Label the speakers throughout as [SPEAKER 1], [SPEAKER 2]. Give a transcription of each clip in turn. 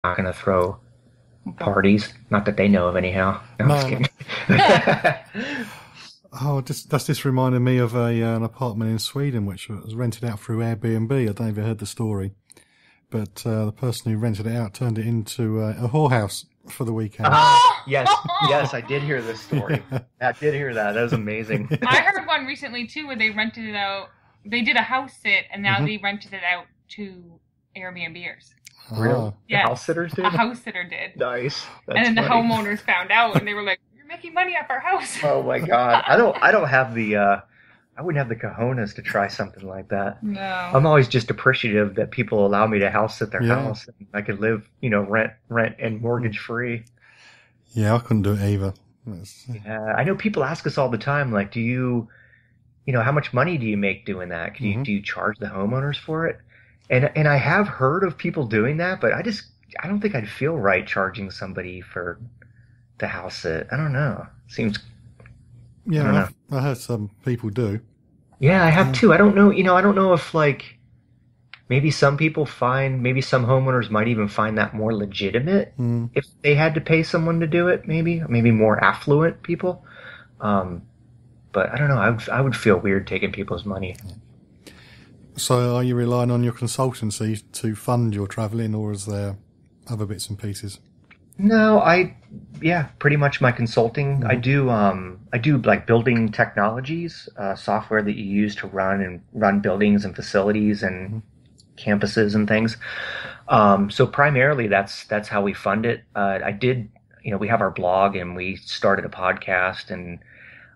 [SPEAKER 1] not going to throw parties. Not that they know of, anyhow. No, I'm just kidding.
[SPEAKER 2] Oh, that's just reminded me of an apartment in Sweden which was rented out through Airbnb. I don't know if you heard the story, but the person who rented it out turned it into a whorehouse for the weekend.
[SPEAKER 1] Yes, I did hear this story. Yeah. I did hear that. That was amazing.
[SPEAKER 3] I heard one recently too where they rented it out. They did a house sit, and now they rented it out to Airbnbers.
[SPEAKER 1] Really?
[SPEAKER 3] Yeah.
[SPEAKER 1] The house sitters did?
[SPEAKER 3] A house sitter did.
[SPEAKER 1] Nice. That's
[SPEAKER 3] and then
[SPEAKER 1] funny.
[SPEAKER 3] the homeowners found out, and they were like, "You're making money off our house."
[SPEAKER 1] Oh my god! I don't have the I wouldn't have the cojones to try something like that.
[SPEAKER 3] No.
[SPEAKER 1] I'm always just appreciative that people allow me to house sit their house, and I could live, rent and mortgage free.
[SPEAKER 2] Yeah, I couldn't do it either.
[SPEAKER 1] Yeah, I know people ask us all the time, like, do you how much money do you make doing that? Do you charge the homeowners for it? And I have heard of people doing that, but I don't think I'd feel right charging somebody for the house sit. I don't know. Seems.
[SPEAKER 2] Yeah, I heard some people do.
[SPEAKER 1] Yeah, I have too. I don't know. I don't know if maybe some homeowners might even find that more legitimate if they had to pay someone to do it. Maybe more affluent people. But I don't know. I would feel weird taking people's money.
[SPEAKER 2] So are you relying on your consultancy to fund your travelling, or is there other bits and pieces?
[SPEAKER 1] No, pretty much my consulting. I do like building technologies, software that you use to run buildings and facilities and campuses and things. So primarily that's how we fund it. We have our blog and we started a podcast, and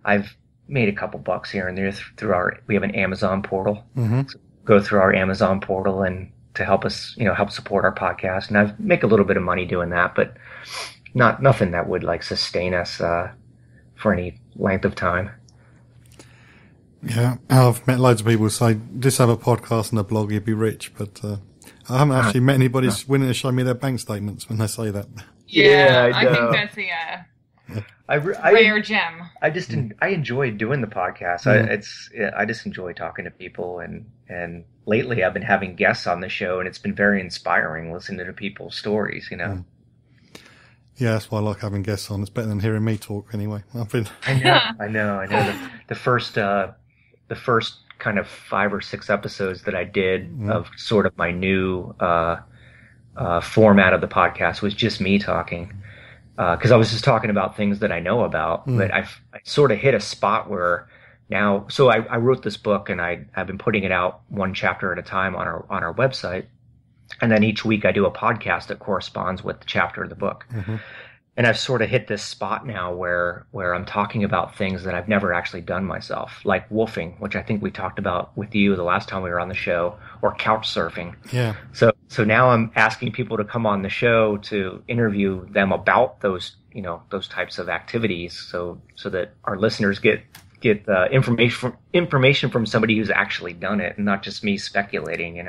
[SPEAKER 1] I've made a couple bucks here and there we have an Amazon portal. So go through our Amazon portal and to help us, help support our podcast. And I make a little bit of money doing that, but nothing that would sustain us for any length of time.
[SPEAKER 2] Yeah, I've met loads of people say, just have a podcast and a blog, you'd be rich. But I haven't actually met anybody willing to show me their bank statements when they say that.
[SPEAKER 1] Yeah,
[SPEAKER 3] I think that's a rare gem.
[SPEAKER 1] I enjoy doing the podcast. I just enjoy talking to people, and lately I've been having guests on the show, and it's been very inspiring listening to people's stories.
[SPEAKER 2] Yeah, that's why I like having guests on. It's better than hearing me talk anyway.
[SPEAKER 1] I know. The first kind of 5 or 6 episodes that I did of sort of my new format of the podcast was just me talking. Because I was just talking about things that I know about, but I sort of hit a spot where now. So I wrote this book, and I've been putting it out one chapter at a time on our website, and then each week I do a podcast that corresponds with the chapter of the book. And I've sort of hit this spot now where I'm talking about things that I've never actually done myself, like wolfing, which I think we talked about with you the last time we were on the show, or couch surfing.
[SPEAKER 2] Yeah.
[SPEAKER 1] So now I'm asking people to come on the show to interview them about those types of activities, so that our listeners get information from somebody who's actually done it, and not just me speculating. You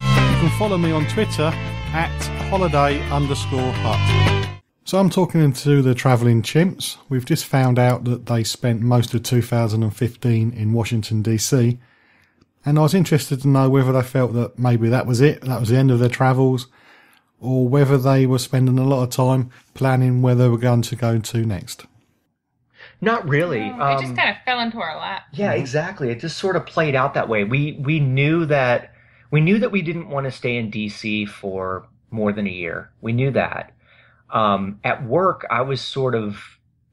[SPEAKER 2] can follow me on Twitter at holiday_hut. So I'm talking to the Traveling Chimps. We've just found out that they spent most of 2015 in Washington, D.C., and I was interested to know whether they felt that maybe that was it, that was the end of their travels, or whether they were spending a lot of time planning where they were going to go to next.
[SPEAKER 1] Not really.
[SPEAKER 3] It just kind of fell into our lap.
[SPEAKER 1] Yeah, exactly. It just sort of played out that way. We knew that we didn't want to stay in D.C. for more than a year. We knew that. At work, I was sort of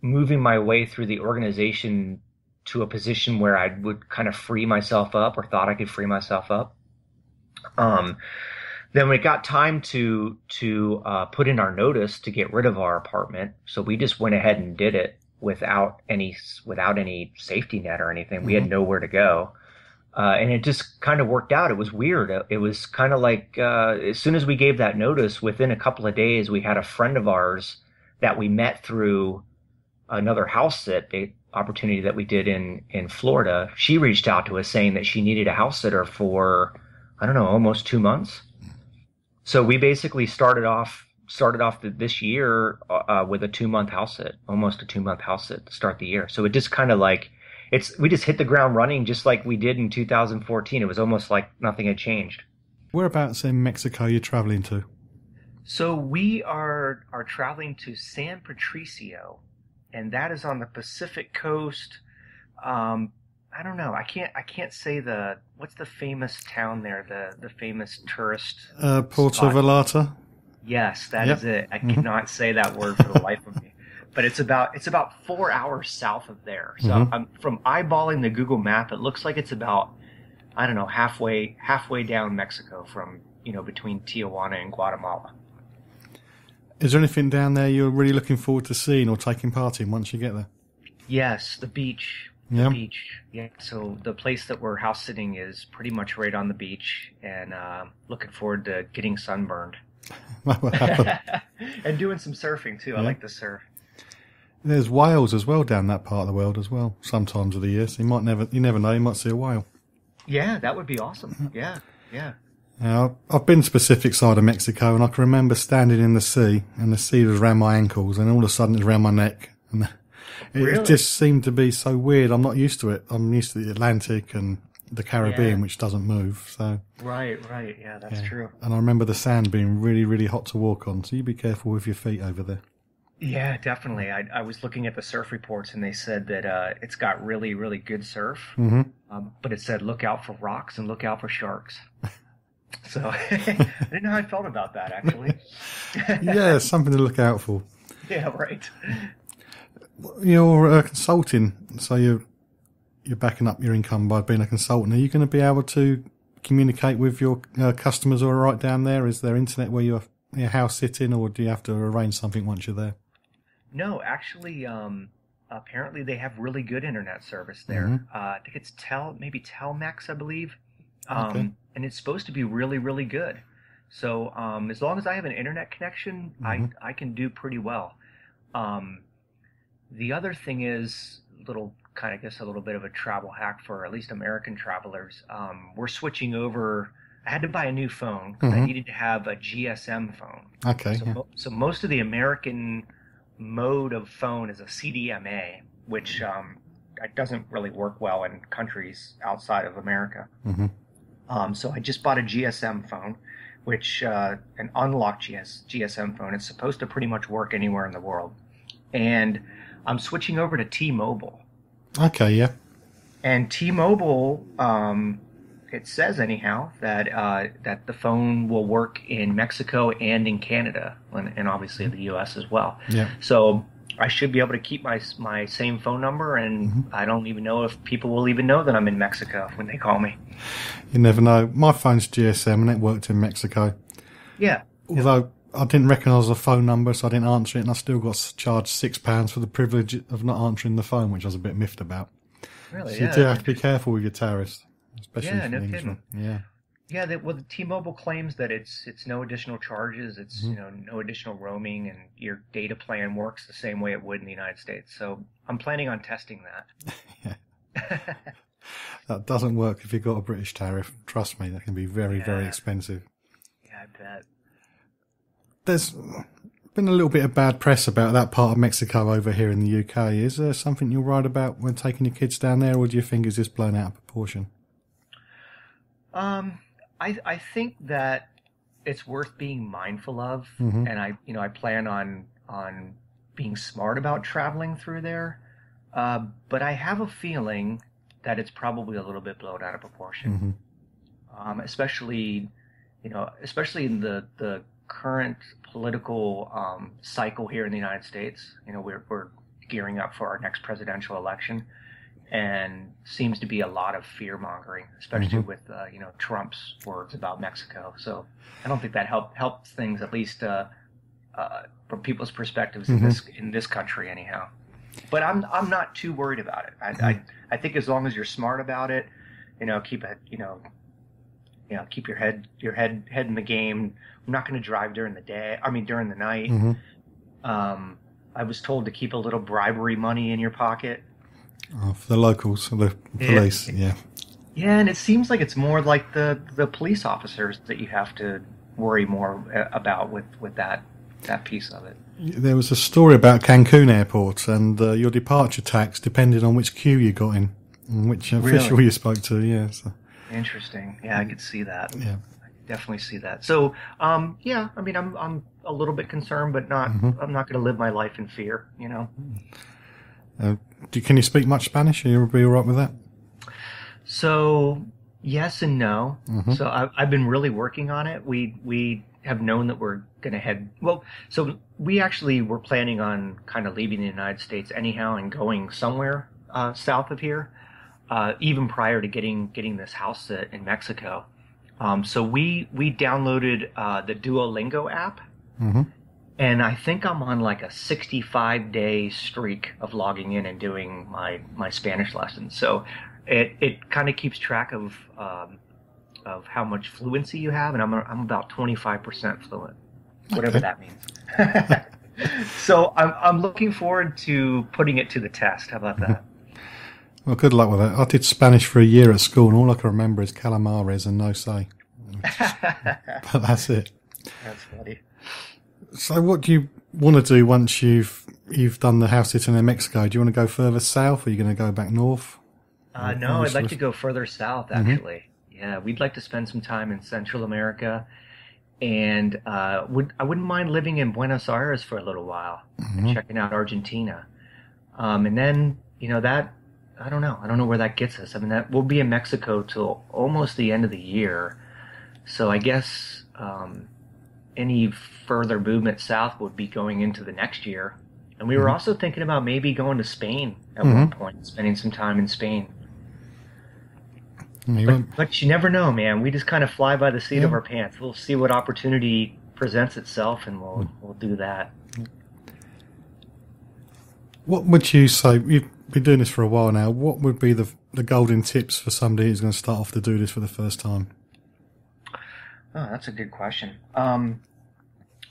[SPEAKER 1] moving my way through the organization to a position where I would kind of free myself up, or thought I could free myself up. Then when it got time to put in our notice to get rid of our apartment, so we just went ahead and did it without any safety net or anything. We had nowhere to go. And it just kind of worked out. It was weird. It was kind of like as soon as we gave that notice, within a couple of days, we had a friend of ours that we met through another house sit opportunity that we did in Florida. She reached out to us saying that she needed a house sitter for, I don't know, almost 2 months. So we basically started off this year with a 2-month house sit, almost a 2-month house sit to start the year. So it just kind of we just hit the ground running just like we did in 2014. It was almost like nothing had changed.
[SPEAKER 2] Whereabouts in Mexico are you traveling to?
[SPEAKER 1] So we are traveling to San Patricio, and that is on the Pacific coast. I don't know. I can't say what's the famous town there, the famous tourist
[SPEAKER 2] Porto
[SPEAKER 1] spot.
[SPEAKER 2] Vallarta.
[SPEAKER 1] Yes, that
[SPEAKER 2] Yep.
[SPEAKER 1] is it. I cannot say that word for the life of me. But it's about 4 hours south of there. So from eyeballing the Google map, it looks like it's about, I don't know, halfway down Mexico from, between Tijuana and Guatemala.
[SPEAKER 2] Is there anything down there you're really looking forward to seeing or taking part in once you get there?
[SPEAKER 1] Yes, the beach.
[SPEAKER 2] Yeah.
[SPEAKER 1] Beach. Yeah. So the place that we're house sitting is pretty much right on the beach, and looking forward to getting sunburned.
[SPEAKER 2] That will happen.
[SPEAKER 1] And doing some surfing too. I like to surf.
[SPEAKER 2] There's whales as well down that part of the world as well. Sometimes of the year, so you never know. You might see a whale.
[SPEAKER 1] Yeah, that would be awesome. Yeah.
[SPEAKER 2] I've been to the Pacific side of Mexico, and I can remember standing in the sea, and the sea was around my ankles, and all of a sudden it was around my neck, and it
[SPEAKER 1] Really?
[SPEAKER 2] just seemed to be so weird. I'm not used to it. I'm used to the Atlantic and the Caribbean,
[SPEAKER 1] Yeah.
[SPEAKER 2] which doesn't move. So
[SPEAKER 1] Right. Yeah, that's true.
[SPEAKER 2] And I remember the sand being really, really hot to walk on. So you be careful with your feet over there.
[SPEAKER 1] Yeah, definitely. I was looking at the surf reports, and they said that it's got really, really good surf. But it said look out for rocks and look out for sharks. So I didn't know how I felt about that, actually.
[SPEAKER 2] Yeah, something to look out for.
[SPEAKER 1] Yeah, right.
[SPEAKER 2] You're consulting, so you're backing up your income by being a consultant. Are you going to be able to communicate with your customers who are right down there? Is there internet where you're house sitting, or do you have to arrange something once you're there?
[SPEAKER 1] No, actually, apparently they have really good internet service there. I think it's maybe Telmex, I believe.
[SPEAKER 2] Okay.
[SPEAKER 1] And it's supposed to be really, really good. So as long as I have an internet connection, I can do pretty well. The other thing is a little bit of a travel hack for at least American travelers. We're switching over. I had to buy a new phone because I needed to have a GSM phone.
[SPEAKER 2] Okay.
[SPEAKER 1] So most of the American mode of phone is a CDMA, which doesn't really work well in countries outside of America. So I just bought a GSM phone, which an unlocked GSM phone. It's supposed to pretty much work anywhere in the world. And I'm switching over to T-Mobile.
[SPEAKER 2] Okay, yeah.
[SPEAKER 1] And T-Mobile, it says anyhow that the phone will work in Mexico and in Canada, and obviously the U.S. as well.
[SPEAKER 2] Yeah.
[SPEAKER 1] So I should be able to keep my same phone number, and I don't even know if people will even know that I'm in Mexico when they call me.
[SPEAKER 2] You never know. My phone's GSM, and it worked in Mexico.
[SPEAKER 1] Yeah.
[SPEAKER 2] Although I didn't recognise the phone number, so I didn't answer it, and I still got charged £6 for the privilege of not answering the phone, which I was a bit miffed about.
[SPEAKER 1] Really?
[SPEAKER 2] So you do have to be careful with your tariffs, especially
[SPEAKER 1] Yeah,
[SPEAKER 2] for
[SPEAKER 1] no
[SPEAKER 2] the
[SPEAKER 1] kidding.
[SPEAKER 2] Englishman. Yeah.
[SPEAKER 1] Yeah, the T-Mobile claims that it's no additional charges, it's no additional roaming, and your data plan works the same way it would in the United States. So I'm planning on testing that.
[SPEAKER 2] Yeah. That doesn't work if you've got a British tariff. Trust me, that can be very, very expensive.
[SPEAKER 1] Yeah, I bet.
[SPEAKER 2] There's been a little bit of bad press about that part of Mexico over here in the UK. Is there something you'll write about when taking your kids down there, or do you think it's just blown out of proportion?
[SPEAKER 1] I think that it's worth being mindful of, and I plan on being smart about traveling through there. But I have a feeling that it's probably a little bit blown out of proportion, especially in the current political cycle here in the United States. We're gearing up for our next presidential election, and seems to be a lot of fear mongering, especially with Trump's words about Mexico. So I don't think that helps things, at least from people's perspectives in this country, anyhow. But I'm not too worried about it. I think as long as you're smart about it, keep your head in the game. I'm not going to drive during the night. I was told to keep a little bribery money in your pocket.
[SPEAKER 2] Oh, for the locals, for the police, yeah.
[SPEAKER 1] Yeah, and it seems like it's more like the police officers that you have to worry more about with that piece of it.
[SPEAKER 2] There was a story about Cancun Airport, and your departure tax depended on which queue you got in and which official you spoke to. Yeah. So.
[SPEAKER 1] Interesting. Yeah, I could see that.
[SPEAKER 2] Yeah.
[SPEAKER 1] definitely see that. So, yeah, I mean, I'm a little bit concerned, but not. I'm not going to live my life in fear. You know.
[SPEAKER 2] Can you speak much Spanish? Are you be all right with that?
[SPEAKER 1] So yes and no. So I've been really working on it. We have known that we're going to head. Well, so we actually were planning on kind of leaving the United States anyhow and going somewhere south of here, even prior to getting this house sit in Mexico. So we downloaded the Duolingo app, and I think I'm on like a 65-day streak of logging in and doing my Spanish lessons. So it kind of keeps track of how much fluency you have, and I'm about 25% fluent, whatever that means. So I'm looking forward to putting it to the test. How about that?
[SPEAKER 2] Well, good luck with that. I did Spanish for a year at school, and all I can remember is calamares and no say. But that's it.
[SPEAKER 1] That's funny.
[SPEAKER 2] So what do you want to do once you've done the house sitting in Mexico? Do you want to go further south, or are you going to go back north?
[SPEAKER 1] No, I'd like to go further south, actually. Yeah, we'd like to spend some time in Central America, and I wouldn't mind living in Buenos Aires for a little while, and checking out Argentina. And then, that, I don't know where that gets us. I mean, that we'll be in Mexico till almost the end of the year. So I guess any further movement south would be going into the next year. And we were also thinking about maybe going to Spain at one point, spending some time in Spain. But you never know, man. We just kind of fly by the seat of our pants. We'll see what opportunity presents itself, and we'll do that.
[SPEAKER 2] What would you say? You've been doing this for a while now. What would be the golden tips for somebody who's going to start off to do this for the first time?
[SPEAKER 1] Oh, that's a good question.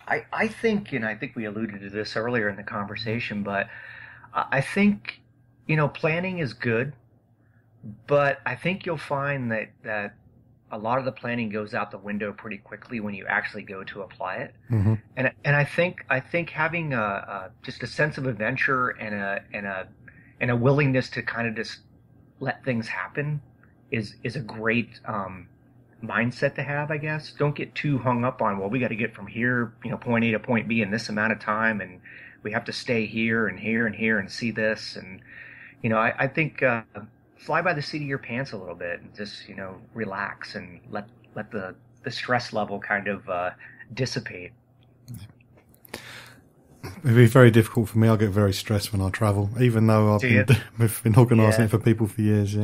[SPEAKER 1] I think, and I think we alluded to this earlier in the conversation, but I think, planning is good, but I think you'll find that a lot of the planning goes out the window pretty quickly when you actually go to apply it. And I think having just a sense of adventure and a willingness to kind of just let things happen is a great mindset to have, I guess. Don't get too hung up on, well, we got to get from here, point A to point B in this amount of time, and we have to stay here and here and here and see this. And, I think fly by the seat of your pants a little bit and just, relax and let the stress level kind of dissipate.
[SPEAKER 2] It'd be very difficult for me. I get very stressed when I travel, even though I've been organising it for people for years,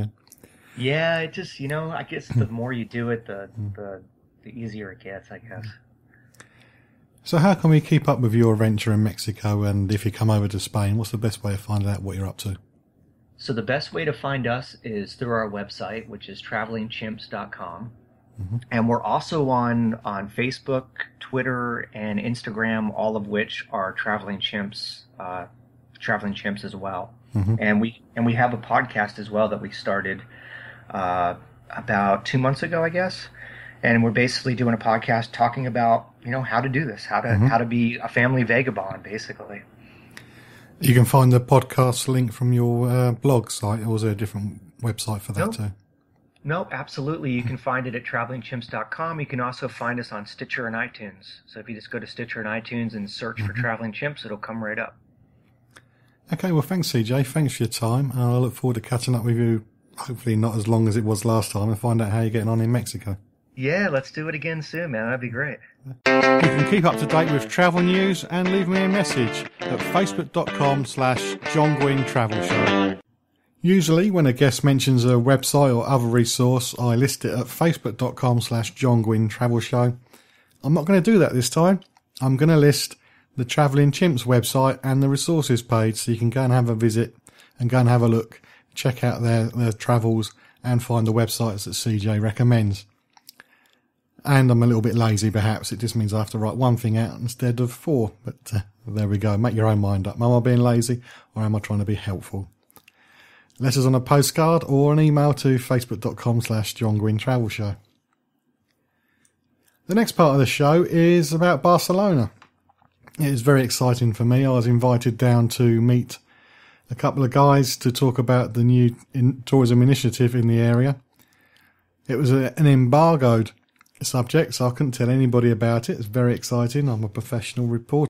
[SPEAKER 1] Yeah, it just, I guess the more you do it, the easier it gets, I guess.
[SPEAKER 2] So how can we keep up with your adventure in Mexico, and if you come over to Spain, what's the best way of finding out what you're up to?
[SPEAKER 1] So the best way to find us is through our website, which is travelingchimps.com. And we're also on Facebook, Twitter, and Instagram, all of which are Traveling Chimps as well. And we have a podcast as well that we started about 2 months ago, I guess. And we're basically doing a podcast talking about, how to do this, how to be a family vagabond, basically.
[SPEAKER 2] You can find the podcast link from your blog site, or is there a different website for that too?
[SPEAKER 1] No, absolutely. You can find it at travelingchimps.com. You can also find us on Stitcher and iTunes. So if you just go to Stitcher and iTunes and search for Traveling Chimps, it'll come right up.
[SPEAKER 2] Okay, well, thanks, CJ. Thanks for your time. I look forward to catching up with you, hopefully not as long as it was last time, and find out how you're getting on in Mexico.
[SPEAKER 1] Yeah, let's do it again soon, man. That'd be great.
[SPEAKER 2] You can keep up to date with travel news and leave me a message at facebook.com/John Guinn Travel Show. Usually, when a guest mentions a website or other resource, I list it at facebook.com/John Guinn Travel Show. I'm not going to do that this time. I'm going to list the Traveling Chimps website and the resources page, so you can go and have a visit and go and have a look, check out their travels, and find the websites that CJ recommends. And I'm a little bit lazy, perhaps. It just means I have to write one thing out instead of 4. But there we go. Make your own mind up. Am I being lazy, or am I trying to be helpful? Letters on a postcard or an email to facebook.com/John Guinn Travel Show. The next part of the show is about Barcelona. It is very exciting for me. I was invited down to meet a couple of guys to talk about the new tourism initiative in the area. It was an embargoed subject, so I couldn't tell anybody about it. It's very exciting. I'm a professional reporter.